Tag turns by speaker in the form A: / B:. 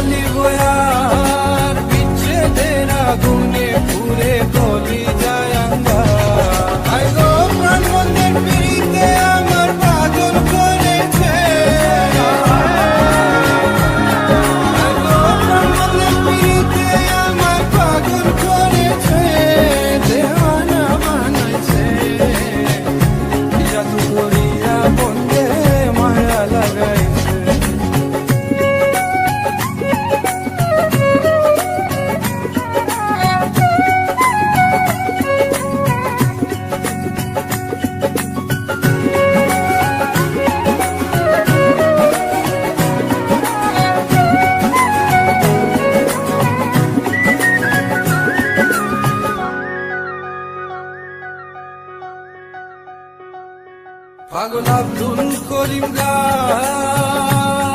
A: জ্বলিব আর বিচ্ছেদের আগুনে পুরে গলি যায় আঙ্গার। গো প্রাণ বন্ধের পিড়িতে আমার পাগল করেছে, গো প্রাণ বন্ধের পিড়িতে আমার পাগল করেছে, দেওয়ানা বানাইছে। জাদু করিয়া বন্ধে মায়া লাগাইছে। পাগল